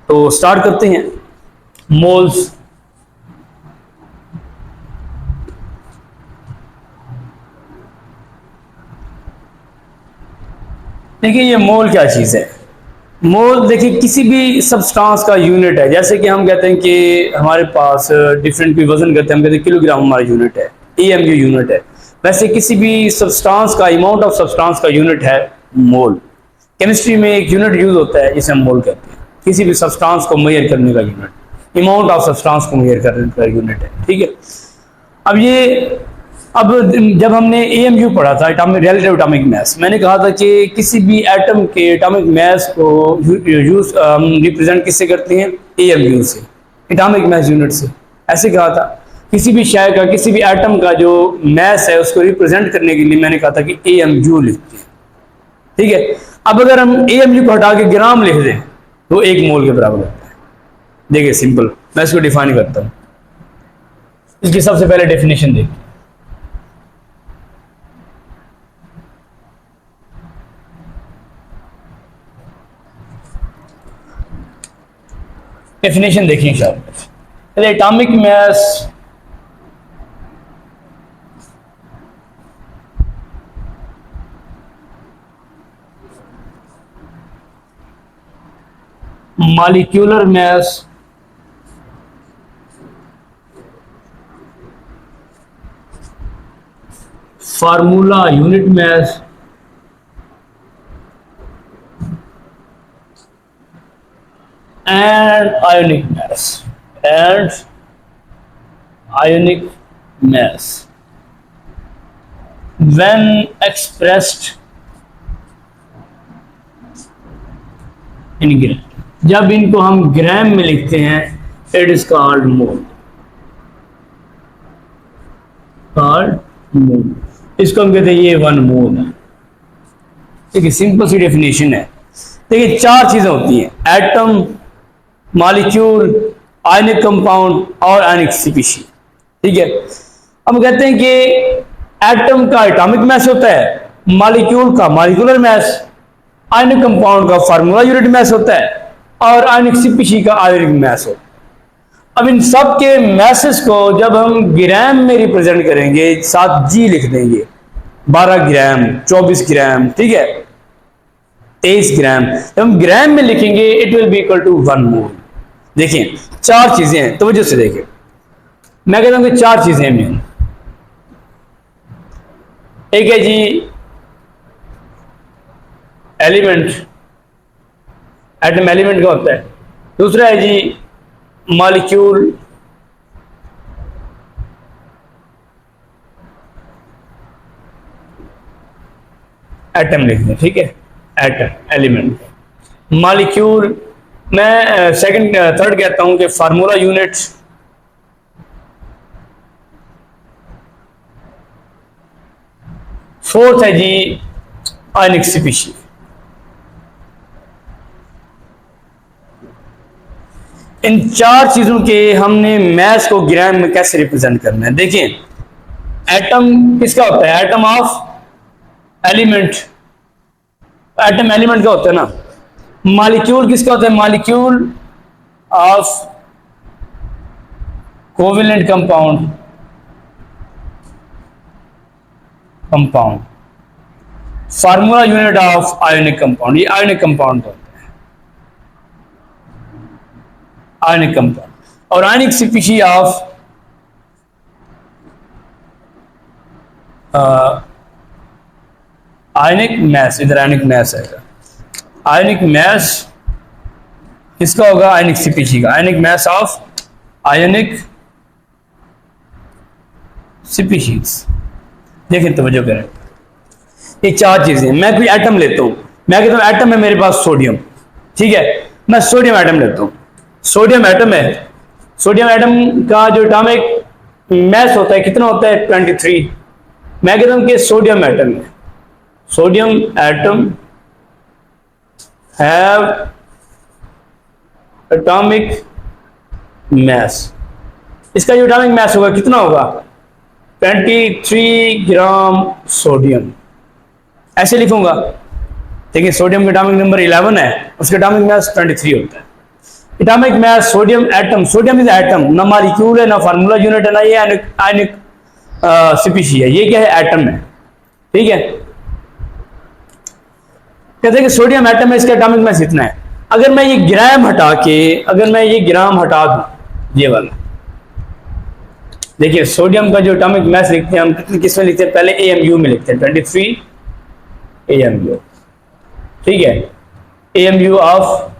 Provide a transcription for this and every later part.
तो स्टार्ट करते हैं। मोल्स, देखिए ये मोल क्या चीज़ है। मोल देखिए किसी भी सब्सटेंस का यूनिट है। जैसे कि हम कहते हैं कि हमारे पास डिफरेंट भी वजन करते हैं, हम कहते हैं किलोग्राम हमारा यूनिट है, एएमयू यूनिट है। वैसे किसी भी सब्सटेंस का, अमाउंट ऑफ सब्सटेंस का यूनिट है मोल। केमिस्ट्री में एक यूनिट यूज होता है जिसे हम मोल कहते हैं, किसी भी सब्सटेंस को मेजर करने का यूनिट, अमाउंट ऑफ सब्सटेंस को मेजर करने का यूनिट है, ठीक है। अब जब हमने एएमयू पढ़ा था, एटॉमिक रिलेटिव एटॉमिक मास, मैंने कहा था कि किसी भी एटम के एटॉमिक मास को यूज रिप्रेजेंट किससे करते हैं, एएमयू से, एटॉमिक मास यूनिट से। ऐसे कहा था किसी भी शय का, किसी भी एटम का जो मास है उसको रिप्रेजेंट करने के लिए मैंने कहा था कि एएमयू लिखते हैं, ठीक है। अब अगर हम एएमयू को हटा के ग्राम लिख दें तो 1 मोल के बराबर होता है। देखिए सिंपल, मैं इसको डिफाइन करता हूं। इसकी सबसे पहले डेफिनेशन देखिए। डेफिनेशन देखिए शायद। Atomic mass molecular mass formula unit mass and ionic mass when expressed in gram। जब इनको हम ग्राम में लिखते हैं इट इज कॉल्ड मोल, इसको हम कहते हैं ये 1 मोल है। देखिए सिंपल सी डेफिनेशन है। देखिए 4 चीजें होती हैं, एटम, मॉलिक्यूल, आयनिक कंपाउंड और आयनिक स्पीशीज, ठीक है। हम कहते हैं कि एटम का एटॉमिक मास होता है, मॉलिक्यूल का मॉलिक्यूलर मास, आयनिक कंपाउंड का फार्मूला यूनिट मास होता है और आयनिक स्पीशीज का आयनिक मास होता है। अब इन सब के मैसेज को जब हम ग्राम में रिप्रेजेंट करेंगे, साथ जी लिख देंगे, 12 ग्राम, 24 ग्राम, ठीक है, 23 ग्राम। जब हम ग्राम में लिखेंगे it will be equal to 1 mole. देखिए 4 चीजें हैं, तवज्जो से देखिए। मैं कहता हूं कि 4 चीजें हैं मेन। एक है जी एलिमेंट, एटम एलिमेंट का होता है। दूसरा है जी मॉलिक्यूल, एटम लिख दें, ठीक है, एटम एलिमेंट। मॉलिक्यूल मैं थर्ड कहता हूं कि फार्मूला यूनिट, फोर्थ है जी आयनिक स्पीशीज। इन 4 चीजों के हमने मास को ग्राम में कैसे रिप्रेजेंट करना है। देखिए एटम किसका होता है, atom of element, atom element का होता है ना। मॉलिक्यूल किसका होता है, molecule of covalent compound, formula unit of ionic compound, ये आयोनिक कंपाउंड का होता है, आयोनिक कंपाउंड। और आयोनिक स्पीशीज ऑफ आयोनिक मास, इधर आयोनिक मास है, आयोनिक मास किसका होगा, आयोनिक स्पीशीज का, ionic mass of ionic species. देखिए तवज्जो करें, ये 4 चीजें। मैं कोई एटम लेता हूं, मैं कहता हूं एटम है मेरे पास सोडियम, ठीक है, मैं सोडियम एटम लेता हूं, सोडियम एटम है, सोडियम एटम का जो एटॉमिक मास होता है कितना होता है, 23। मैं कहता हूं कि सोडियम एटम है, sodium atom have atomic mass, इसका जो एटॉमिक मास होगा कितना होगा, 23 ग्राम सोडियम। ऐसे लिखूंगा, देखिए सोडियम का एटॉमिक नंबर 11 है, उसका एटॉमिक मास 23 होता है। Atomic mass sodium atom, sodium is atom, ना मॉलिक्यूल है ना फार्मूला यूनिट है ना ये आयनिक स्पीशी है, ये क्या है एटम है, ठीक है। कहते हैं कि सोडियम एटम है, इसका एटॉमिक मास इतना है। अगर मैं ये ग्राम हटा के, अगर मैं ये ग्राम हटा दूं, ये वाला देखिए सोडियम का जो एटॉमिक मास लिखते हैं हम किस में लिखते हैं, पहले AMU में लिखते हैं 23 AMU, ठीक है, AMU ऑफ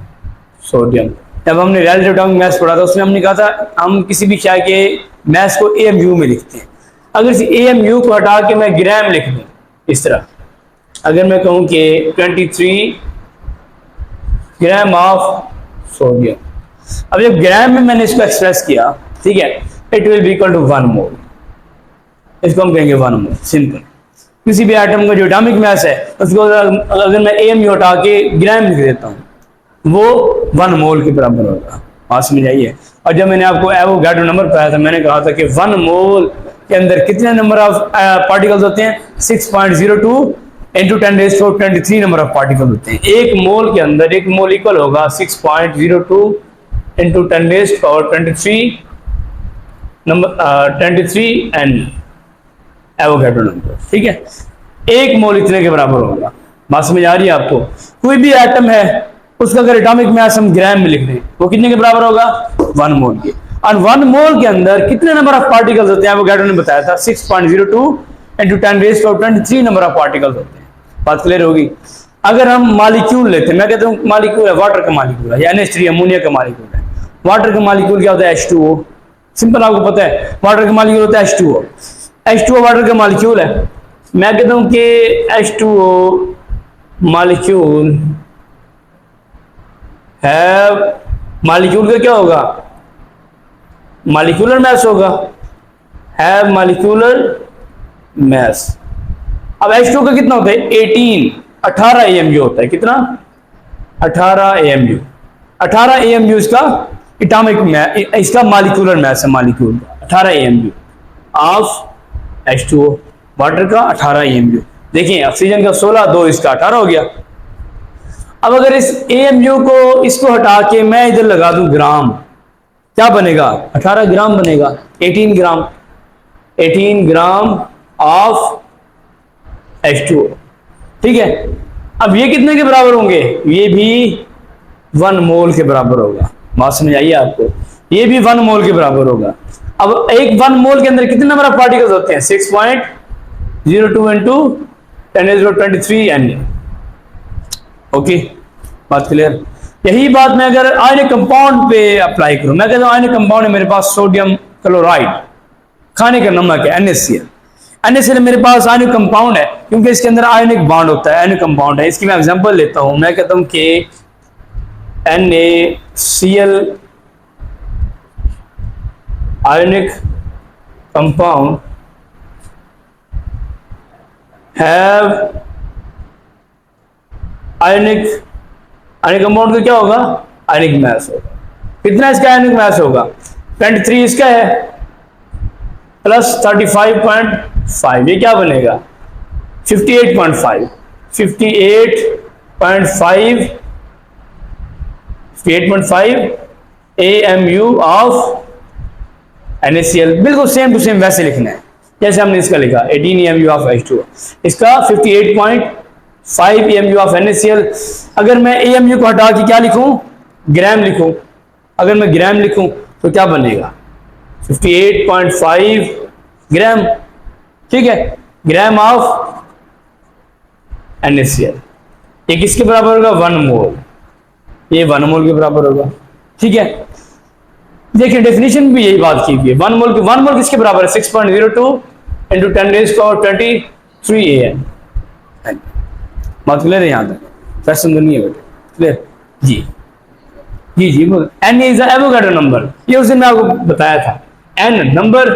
सोडियम। जब हमने रिलेटिव एटॉमिक मास पढ़ा था उसमें हमने कहा था हम किसी भी शय के मास को AMU में लिखते हैं। अगर इस AMU को हटा के मैं ग्राम लिख दूं इस तरह, अगर मैं कहूं कि 23 ग्राम ऑफ सोडियम, अब जब ग्राम में मैंने इसको एक्सप्रेस किया, ठीक है, it will be equal to 1 mole, इसको हम कहेंगे 1 मोल, सिंपल। किसी भी एटम का जो एटॉमिक मास है उसको अगर मैं AMU हटा के ग्राम लिख देता हूँ वो 1 मोल के बराबर होगा, बात समझ आइए। और जब मैंने आपको एवोगाड्रो नंबर बताया था, मैंने कहा था कि 1 मोल के अंदर कितने नंबर ऑफ पार्टिकल्स होते हैं, 6.02 इंटू 10⁻23 नंबर ऑफ पार्टिकल होते हैं। एक मोल के अंदर, एक मोल इक्वल होगा 6.02 into 10⁻23 number 23 and Avogadro number, ठीक है। एक मोल इतने के बराबर होगा, बात समझ आ रही है आपको। कोई भी एटम है उसका अगर एटॉमिक मास हम ग्राम में लिख दें वो कितने के बराबर होगा, 1 मोल के। और 1 मोल के अंदर कितने नंबर ऑफ पार्टिकल्स होते हैं, एवोगाड्रो ने बताया था 6.02 इंटू 10⁻23 नंबर ऑफ पार्टिकल्स होते हैं, बात क्लियर होगी। अगर हम मॉलिक्यूल लेते हैं, मैं कहता हूँ मॉलिक्यूल है, वाटर का मॉलिक्यूल है या NH3 अमोनिया का मॉलिक्यूल है। वाटर का मॉलिक्यूल क्या होता है, H2O, सिंपल, आपको पता है वाटर का मॉलिक्यूल होता है H2O। H2O वाटर का मॉलिक्यूल है। मैं कहता हूं कि H2O मॉलिक्यूल है, मॉलिक्यूल का क्या होगा, मॉलिक्यूलर मास होगा, है मॉलिक्यूलर मास। अब H2O का कितना होता है, 18 AMU होता है, कितना, 18 AMU। 18 AMU इसका एटॉमिक मास, इसका मॉलिक्यूलर मास है, molecule 18 AMU of H2O, water का 18 AMU। देखिए ऑक्सीजन का 16, 2 इसका 18 हो गया। अब अगर इस AMU को, इसको हटा के मैं इधर लगा दूं ग्राम, क्या बनेगा, 18 ग्राम बनेगा, 18 ग्राम, 18 ग्राम ऑफ H2O, ठीक है। अब ये कितने के बराबर होंगे, ये भी 1 मोल के बराबर होगा, बात समझ आइए आपको, ये भी 1 मोल के बराबर होगा। अब एक 1 मोल के अंदर कितने नंबर ऑफ पार्टिकल्स होते हैं, 6.02 इंटू 10⁻23 एन, ओके, बात क्लियर। यही बात मैं अगर आयनिक कंपाउंड पे अप्लाई करूं, मैं कहता हूं आयनिक कंपाउंड है मेरे पास सोडियम क्लोराइड, खाने का नमक है NaCl। NaCl मेरे पास आयनिक कंपाउंड है क्योंकि इसके अंदर आयनिक बॉन्ड होता है, आयनिक कंपाउंड है। इसकी मैं एग्जांपल लेता हूं, मैं कहता हूं कि NaCl ionic compound have ionic compound का क्या होगा, आयनिक मास होगा, कितना इसका आयनिक मास होगा, 23 इसका है प्लस 35.5, ये क्या बनेगा 58.5, 58.5 AMU ऑफ NaCl। बिल्कुल सेम टू सेम वैसे लिखना है जैसे हमने इसका लिखा 18 AMU ऑफ H2O, इसका 58.5 AMU ऑफ NaCl। अगर मैं AMU को हटा के क्या लिखूं, ग्राम लिखूं, अगर मैं ग्राम लिखूं तो क्या बनेगा 58.5 ग्राम, ठीक है, ग्राम ऑफ NaCl। ये किसके बराबर होगा, 1 मोल, ये 1 मोल के बराबर होगा, ठीक है। देखिए डेफिनेशन भी यही बात की हुई है, 1 मोल किसके बराबर है, 6.02 इंटू 10⁻23 AN। बात क्लियर है, यहाँ तक क्वेश्चन तो नहीं है बेटा, क्लियर जी, जी जी। N इज एवोगाड्रो नंबर, ये उस दिन मैं आपको बताया था, N नंबर,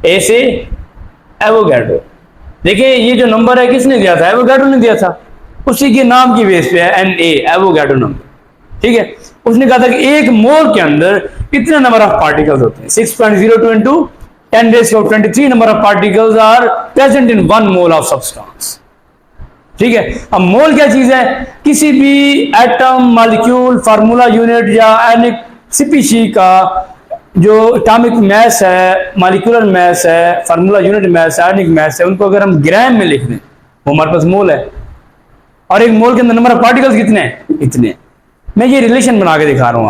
A से एवोगाड्रो। देखिए ये जो नंबर है किसने दिया था, एवोगाड्रो ने दिया था, उसी के नाम की बेस पे है Na, एवोगाड्रो नंबर, ठीक है। उसने कहा था कि एक मोल के अंदर कितने नंबर ऑफ पार्टिकल्स होते हैं, 6.02 into 10⁻23 number of particles are present in 1 mole of substance, ठीक है। अब मोल क्या चीज है? किसी भी एटम, मॉलिक्यूल, फार्मूला यूनिट या आयनिक स्पीशी का जो एटॉमिक मास है, मॉलिक्यूलर मास है, फार्मूला यूनिट मास है, आयनिक मास है, उनको अगर हम ग्राम में लिख दें वो हमारे पास मोल है। और एक मोल के अंदर नंबर ऑफ पार्टिकल्स कितने हैं? इतने। मैं ये रिलेशन बना के दिखा रहा हूं,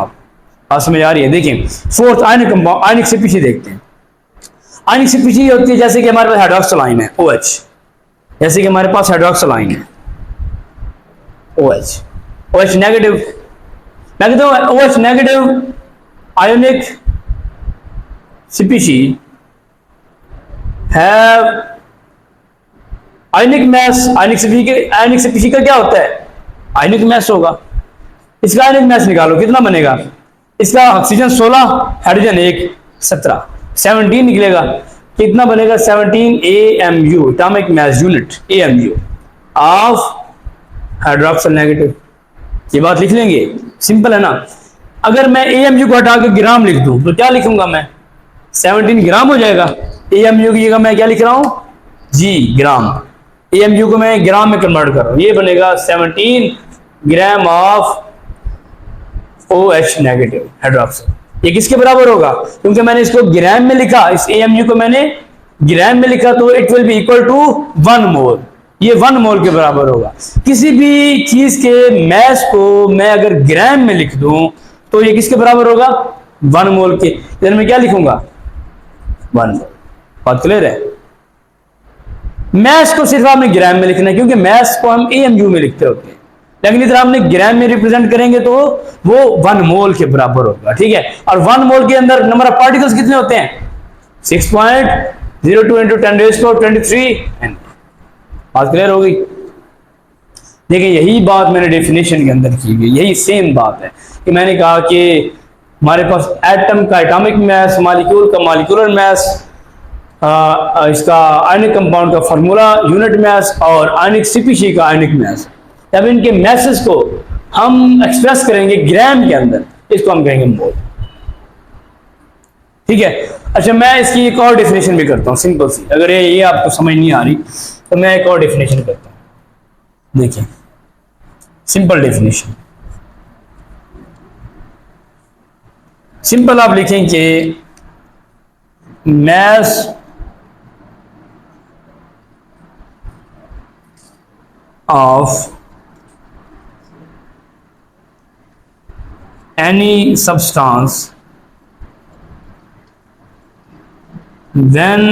आप समझ आ रही है? देखिए फोर्थ आयनिक कंपाउंड, आयनिक स्पीशी देखते हैं। आयनिक स्पीशी होती है जैसे कि हमारे पास हाइड्रोक्सिल आयन है OH, जैसे कि हमारे पास हाइड्रोक्सिल आयन है OH नेगेटिव। मैं कहता हूं OH negative ionic species have ionic mass. Ionic species का क्या होता है? आयनिक मास होगा। इसका आयनिक मास निकालो, कितना बनेगा? इसका ऑक्सीजन 16, हाइड्रोजन 1, 17 निकलेगा। कितना बनेगा? 17 AMU, atomic mass unit, AMU of hydroxyl negative. ये बात लिख लेंगे, सिंपल है ना। अगर मैं AMU को हटा के ग्राम लिख दूं तो क्या लिखूंगा मैं? 17 ग्राम हो जाएगा। AMU की जगह मैं क्या लिख रहा हूं? G, ग्राम। AMU को मैं ग्राम में कन्वर्ट कर रहा हूं, ये बनेगा 17 gram of OH negative hydroxide. ये किसके बराबर होगा? क्योंकि मैंने इसको ग्राम में लिखा, इस AMU को मैंने ग्राम में लिखा, तो it will be equal to 1 mole. ये 1 मोल के बराबर होगा। किसी भी चीज के मास को मैं अगर ग्राम में लिख दूं तो ये किसके बराबर होगा? 1 मोल के। इधर मैं क्या लिखूंगा? 1 मोल। बात क्लियर है? मास को सिर्फ आपने ग्राम में लिखना है, क्योंकि मास को हम AMU में लिखते होते हैं, लेकिन इधर हमने ग्राम में रिप्रेजेंट करेंगे तो वो 1 मोल के बराबर होगा। ठीक है। और 1 मोल के अंदर नंबर ऑफ पार्टिकल्स कितने होते हैं? 6.02 × 10⁻23। बात क्लियर हो गई? देखिए यही बात मैंने डेफिनेशन के अंदर की गई, यही सेम बात है कि मैंने कहा कि हमारे पास एटम का एटॉमिक मास, मॉलिक्यूल का मॉलिक्यूलर मास, इसका आयनिक कंपाउंड का फार्मूला यूनिट मास और आयनिक स्पीशी का आयनिक मास। जब इनके मैसेज को हम एक्सप्रेस करेंगे ग्राम के अंदर, इसको हम कहेंगे मोल। ठीक है। अच्छा, मैं इसकी एक और डेफिनेशन भी करता हूं, सिंपल सी। अगर ये आपको समझ नहीं आ रही तो मैं एक और डेफिनेशन करता हूं। देखिए सिंपल डेफिनेशन, सिंपल आप लिखें कि mass of any substance when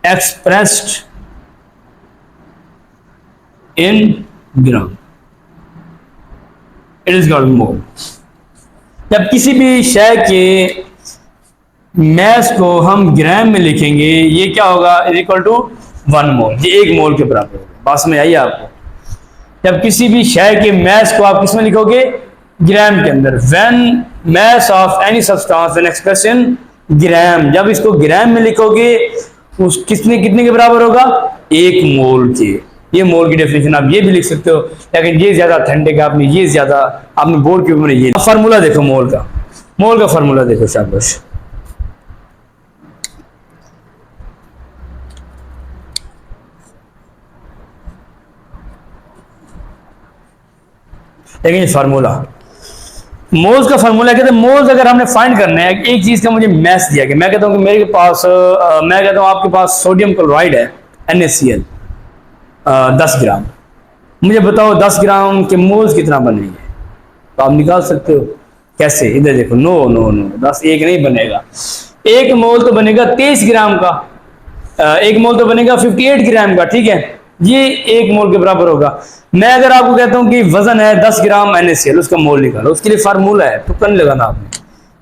expressed in gram, it is called mole। जब किसी भी शय के मैस को हम ग्राम में लिखेंगे, ये क्या होगा? Is equal to 1 mole. ये 1 मोल के बराबर होगा। बात में आई आपको? जब किसी भी शय के मैस को आप किस में लिखोगे? ग्राम के अंदर। When mass of any substance when expressed in gram, जब इसको ग्राम में लिखोगे उस कितने के बराबर होगा? 1 मोल के। ये मोल की डेफिनेशन आप ये भी लिख सकते हो, लेकिन ये ज्यादा ऑथेंटिक है। आपने ये ज्यादा आपने बोर्ड के ऊपर ये फार्मूला देखो, मोल का फार्मूला देखो। शाबाश। लेकिन फार्मूला मोल्स का फार्मूला कहते हैं, मोल्स अगर हमने फाइंड करना है, एक चीज का मुझे मैस दिया गया, मैं कहता हूं कि मेरे पास मैं कहता हूं आपके पास सोडियम क्लोराइड है NaCl 10 ग्राम, मुझे बताओ 10 ग्राम के मोल्स कितना बनेंगे? तो आप निकाल सकते हो। कैसे? इधर देखो। नो नो नो, 10 एक नहीं बनेगा। 1 मोल तो बनेगा 23 ग्राम का, 1 मोल तो बनेगा 58 ग्राम का। ठीक है, ये 1 मोल के बराबर होगा। मैं अगर आपको कहता हूं कि वजन है 10 ग्राम NaCl, उसका मोल निकालो, उसके लिए फार्मूला है, तो नहीं लगाना आपने।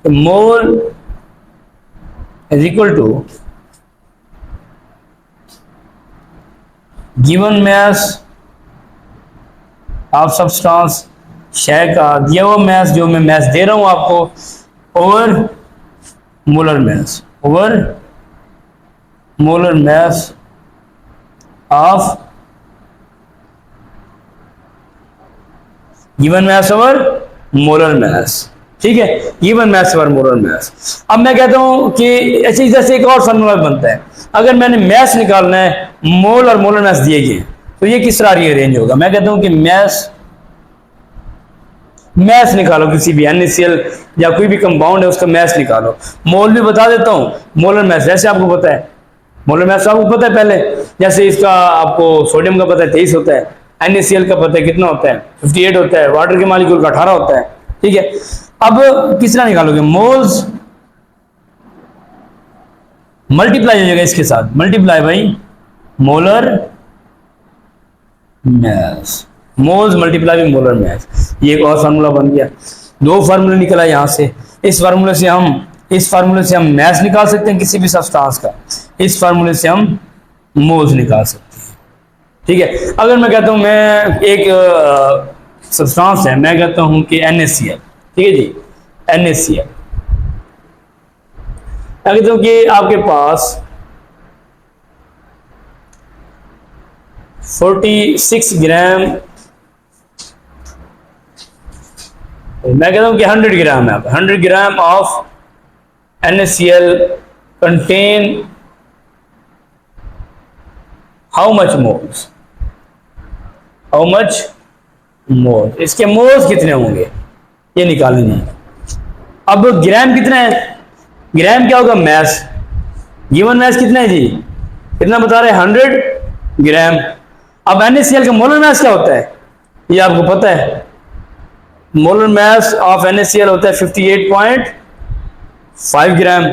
तो mole is equal to given mass of substance, शय का दिया हुआ मास, जो मैं मास दे रहा हूं आपको, over molar mass, over molar mass of given mass over molar mass. ठीक है, given mass over molar mass. अब मैं कहता हूं कि ऐसे जैसे एक और फार्मूला बनता है, अगर मैंने मास निकालना है, मोल और मोलर मास दिए गए, तो ये किस तरह रीअरेंज होगा? मैं कहता हूं कि मैथ निकालो, किसी भी NaCl या कोई भी कंपाउंड है उसका मैथ निकालो। मोल भी बता देता हूं, मोलर मैथ जैसे आपको पता है, मोलर मैथ आपको पता है पहले, जैसे इसका आपको सोडियम का पता है 23 होता है, NaCl का पता है कितना होता है 58 होता है, वाटर के मॉलिक्यूल का 18 होता है। ठीक है, अब किस तरह निकालोगे? मोल्स मल्टीप्लाई हो जाएगा इसके साथ, multiply by molar math, moles multiply by molar math. ये एक और फार्मूला बन गया, दो फार्मूले निकला यहां से। इस फार्मूले से हम मैथ निकाल सकते हैं किसी भी सब्सटेंस का, इस फार्मूले से हम मोल्स निकाल सकते हैं। ठीक है, अगर मैं कहता हूं मैं एक सब्सटेंस है, मैं कहता हूं कि NaCl, ठीक है जी, NaCl, मैं कहता हूं कि आपके पास 46 ग्राम, मैं कहता हूं कि 100 ग्राम है, 100 gram of NaCl contain how much moles, how much moles, इसके मोल्स कितने होंगे ये निकालेंगे। अब ग्राम कितना है? ग्राम क्या होगा? मैस, गिवन मैस कितना है जी, कितना बता रहे हैं? 100 ग्राम। अब NaCl का मोलर मैस क्या होता है ये आपको पता है, मोलर मैस ऑफ NaCl होता है 58.5 ग्राम।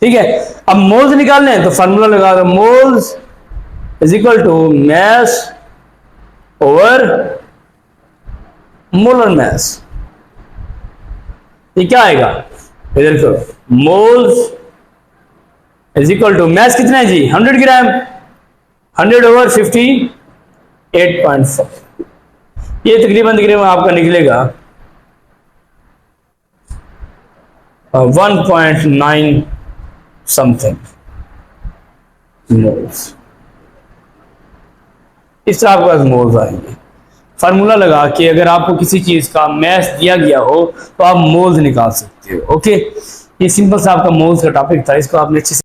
ठीक है, अब मोल्स निकालने हैं तो फार्मूला लगा दो, moles is equal to mass over molar mass. ये क्या आएगा? इधर करो, moles is equal to mass कितना है जी 100 ग्राम, 100 ओवर 58.5, ये तकरीबन आपका निकलेगा 1.9 समथिंग मोल्स। इस तरह आपके पास मोल्स आएंगे। फार्मूला लगा के अगर आपको किसी चीज का मैथ दिया गया हो तो आप मोल्स निकाल सकते हो। ओके, ये सिंपल सा आपका मोल्स का टॉपिक था, इसको आपने अच्छे से